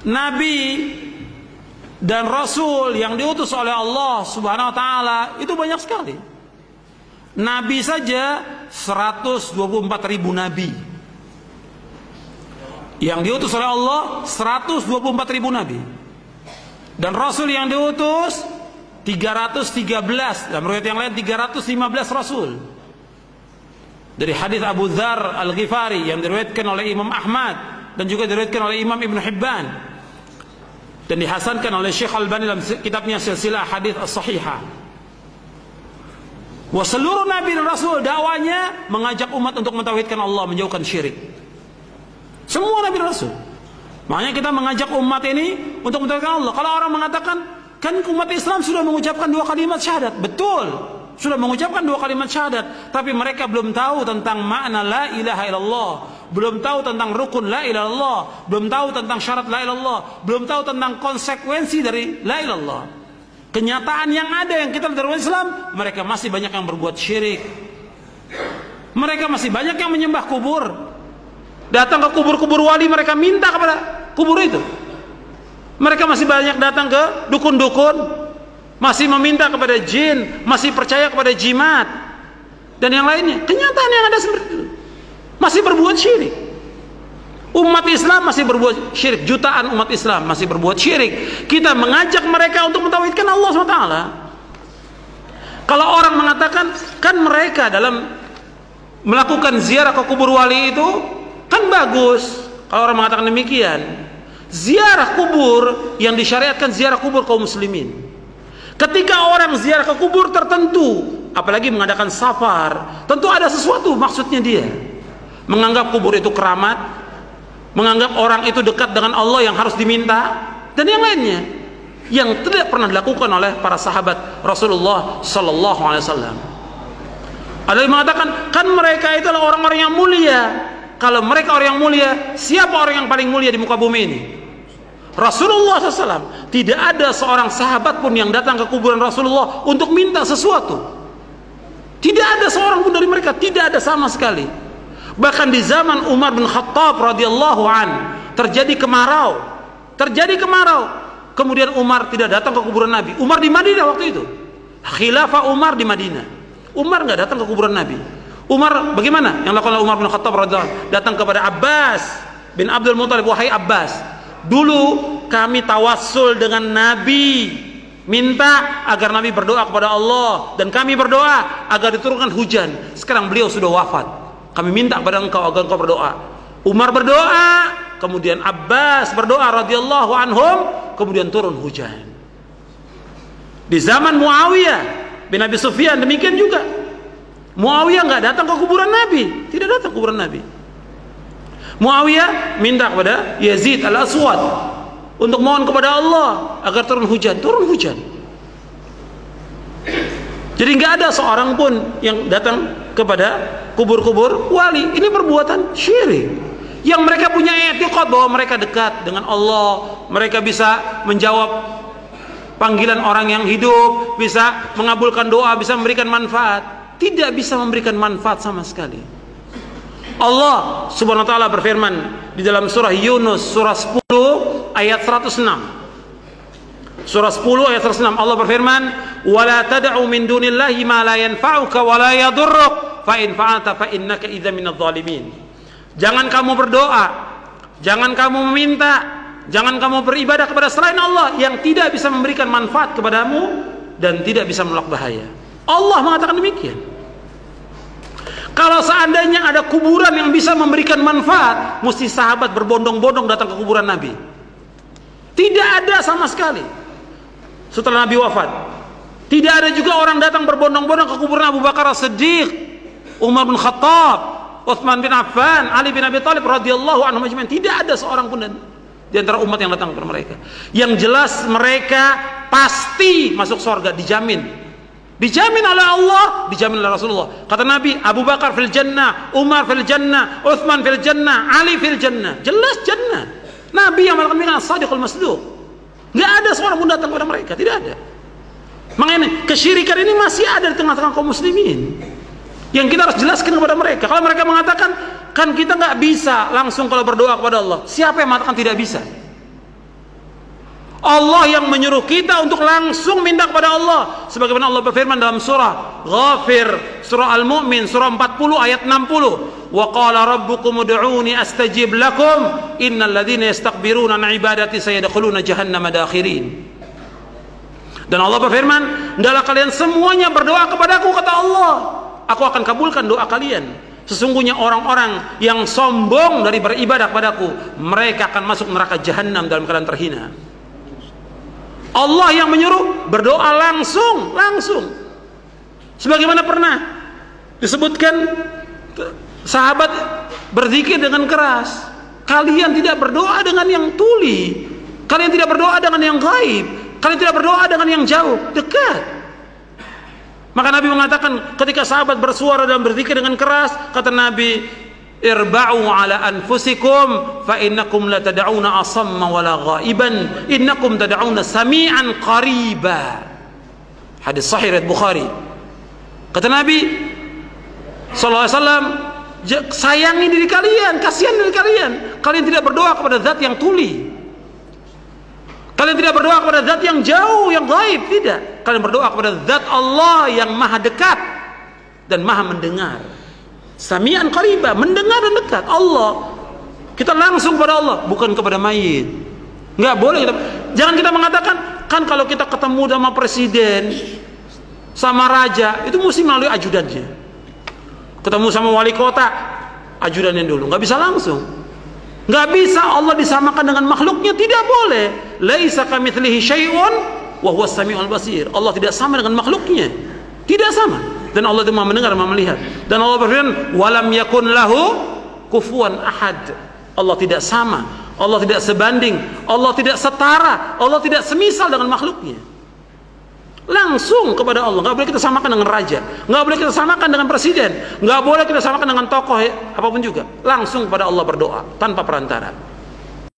nabi dan rasul yang diutus oleh Allah Subhanahu wa taala itu banyak sekali. Nabi saja 124.000 nabi. Yang diutus oleh Allah 124.000 nabi. Dan rasul yang diutus 313, dalam riwayat yang lain 315 rasul. Dari hadis Abu Dzar Al-Ghifari yang diriwayatkan oleh Imam Ahmad dan juga diriwayatkan oleh Imam Ibn Hibban dan dihasankan oleh Syekh Al-Albani dalam kitabnya Silsilah Hadits As-Shahihah. Wa seluruh nabi dan rasul dakwanya mengajak umat untuk mentauhidkan Allah, menjauhkan syirik. Semua nabi dan rasul. Makanya kita mengajak umat ini untuk mentauhidkan Allah. Kalau orang mengatakan, kan umat Islam sudah mengucapkan 2 kalimat syahadat. Betul, sudah mengucapkan 2 kalimat syahadat, tapi mereka belum tahu tentang makna la ilaha illallah, belum tahu tentang rukun la ilaha illallah, belum tahu tentang syarat la ilaha illallah, belum tahu tentang konsekuensi dari la ilaha illallah. Kenyataan yang ada yang kita lihat dari Islam, mereka masih banyak yang berbuat syirik. Mereka masih banyak yang menyembah kubur. Datang ke kubur-kubur wali, mereka minta kepada kubur itu. Mereka masih banyak datang ke dukun-dukun, masih meminta kepada jin, masih percaya kepada jimat dan yang lainnya. Kenyataan yang ada seperti itu, masih berbuat syirik. Umat Islam masih berbuat syirik, jutaan umat Islam masih berbuat syirik. Kita mengajak mereka untuk mentauhidkan Allah SWT. Kalau orang mengatakan, kan mereka dalam melakukan ziarah ke kubur wali itu kan bagus. Kalau orang mengatakan demikian, ziarah kubur yang disyariatkan ziarah kubur kaum muslimin. Ketika orang ziarah ke kubur tertentu, apalagi mengadakan safar, tentu ada sesuatu maksudnya dia. Menganggap kubur itu keramat, menganggap orang itu dekat dengan Allah yang harus diminta, dan yang lainnya yang tidak pernah dilakukan oleh para sahabat Rasulullah Sallallahu Alaihi Wasallam. Ada yang mengatakan, kan mereka itu adalah orang-orang yang mulia. Kalau mereka orang yang mulia, siapa orang yang paling mulia di muka bumi ini? Rasulullah SAW. Tidak ada seorang sahabat pun yang datang ke kuburan Rasulullah untuk minta sesuatu. Tidak ada seorang pun dari mereka, tidak ada sama sekali. Bahkan di zaman Umar bin Khattab radhiyallahu an terjadi kemarau. Kemudian Umar tidak datang ke kuburan Nabi. Umar di Madinah waktu itu. Khilafah Umar di Madinah. Umar nggak datang ke kuburan Nabi. Umar bagaimana? Yang lakukan Umar bin Khattab radhiyallahu anhu, datang kepada Abbas bin Abdul Muthalib, wahai Abbas, dulu kami tawassul dengan Nabi, minta agar Nabi berdoa kepada Allah, dan kami berdoa agar diturunkan hujan. Sekarang beliau sudah wafat, kami minta kepada engkau agar engkau berdoa. Umar berdoa, kemudian Abbas berdoa radhiyallahu anhum, kemudian turun hujan. Di zaman Muawiyah bin Abi Sufyan demikian juga. Muawiyah nggak datang ke kuburan Nabi, tidak datang ke kuburan Nabi. Muawiyah minta kepada Yazid Al-Aswad untuk mohon kepada Allah agar turun hujan. Jadi nggak ada seorang pun yang datang kepada kubur-kubur wali. Ini perbuatan syirik. Yang mereka punya i'tiqad bahwa mereka dekat dengan Allah, mereka bisa menjawab panggilan orang yang hidup, bisa mengabulkan doa, bisa memberikan manfaat. Tidak bisa memberikan manfaat sama sekali. Allah Subhanahu wa taala berfirman di dalam surah Yunus surah 10 ayat 106. Surah 10 ayat 106 Allah berfirman, "Wala tad'u min dunillahi ma la yanfa'uka wa la yadurruk, fa in fa'alta fa innaka idzan minadh dhalimin." Jangan kamu berdoa, jangan kamu meminta, jangan kamu beribadah kepada selain Allah yang tidak bisa memberikan manfaat kepadamu dan tidak bisa menolak bahaya. Allah mengatakan demikian. Kalau seandainya ada kuburan yang bisa memberikan manfaat, mesti sahabat berbondong-bondong datang ke kuburan Nabi. Tidak ada sama sekali. Setelah Nabi wafat, tidak ada juga orang datang berbondong-bondong ke kuburan Abu Bakar As-Siddiq, Umar bin Khattab, Utsman bin Affan, Ali bin Abi Thalib radhiyallahu anhum ajma'in. Tidak ada seorang pun di antara umat yang datang kepada mereka. Yang jelas mereka pasti masuk surga, dijamin. Dijamin oleh Allah, dijamin oleh Rasulullah. Kata Nabi, Abu Bakar fil jannah, Umar fil jannah, Utsman fil jannah, Ali fil jannah. Jelas jannah. Nabi yang melakukan as-sadiqul masduq. Enggak ada seorang pun datang kepada mereka, tidak ada. Makanya kesyirikan ini masih ada di tengah-tengah kaum muslimin. Yang kita harus jelaskan kepada mereka. Kalau mereka mengatakan, kan kita nggak bisa langsung kalau berdoa kepada Allah. Siapa yang mengatakan tidak bisa? Allah yang menyuruh kita untuk langsung minta kepada Allah, sebagaimana Allah berfirman dalam surah Ghafir, surah Al-Mu'min, surah 40 ayat 60, wa qala rabbukum ud'uni astajib lakum innal ladzina yastakbiruna an ibadati sayadkhuluna jahannama dakhirin. Dan Allah berfirman, hendaklah kalian semuanya berdoa kepadaku, kata Allah, aku akan kabulkan doa kalian. Sesungguhnya orang-orang yang sombong dari beribadah kepadaku, mereka akan masuk neraka jahanam dalam keadaan terhina. Allah yang menyuruh berdoa langsung. Sebagaimana pernah disebutkan, sahabat berzikir dengan keras. Kalian tidak berdoa dengan yang tuli, kalian tidak berdoa dengan yang gaib, kalian tidak berdoa dengan yang jauh, dekat. Maka Nabi mengatakan, ketika sahabat bersuara dan berzikir dengan keras, kata Nabi, irba'u ala anfusikum fa innakum la tad'una asamma wala ghaiban innakum tad'una sami'an qariba. Hadis sahih riwayat Bukhari. Kata Nabi sallallahu alaihi wasallam, sayangi diri kalian, kasihan diri kalian. Kalian tidak berdoa kepada zat yang tuli, kalian tidak berdoa kepada zat yang jauh, yang gaib, tidak. Kalian berdoa kepada zat Allah yang maha dekat dan maha mendengar. Sami'an qariba, mendengar dan dekat. Allah, kita langsung kepada Allah, bukan kepada mayit. Nggak boleh kita, jangan kita mengatakan, kan kalau kita ketemu sama presiden, sama raja, itu mesti melalui ajudannya. Ketemu sama wali kota, ajudannya dulu, nggak bisa langsung. Nggak bisa Allah disamakan dengan makhluknya, tidak boleh. Laisa kamitslihi syai'un wa huwas samiul basir. Allah tidak sama dengan makhluknya, tidak sama. Dan Allah itu maha mendengar, maha melihat. Dan Allah berfirman, walam yakun lahu kufuwan ahad. Allah tidak sama, Allah tidak sebanding, Allah tidak setara, Allah tidak semisal dengan makhluknya. Langsung kepada Allah. Nggak boleh kita samakan dengan raja, nggak boleh kita samakan dengan presiden, nggak boleh kita samakan dengan tokoh apapun juga. Langsung kepada Allah berdoa tanpa perantara.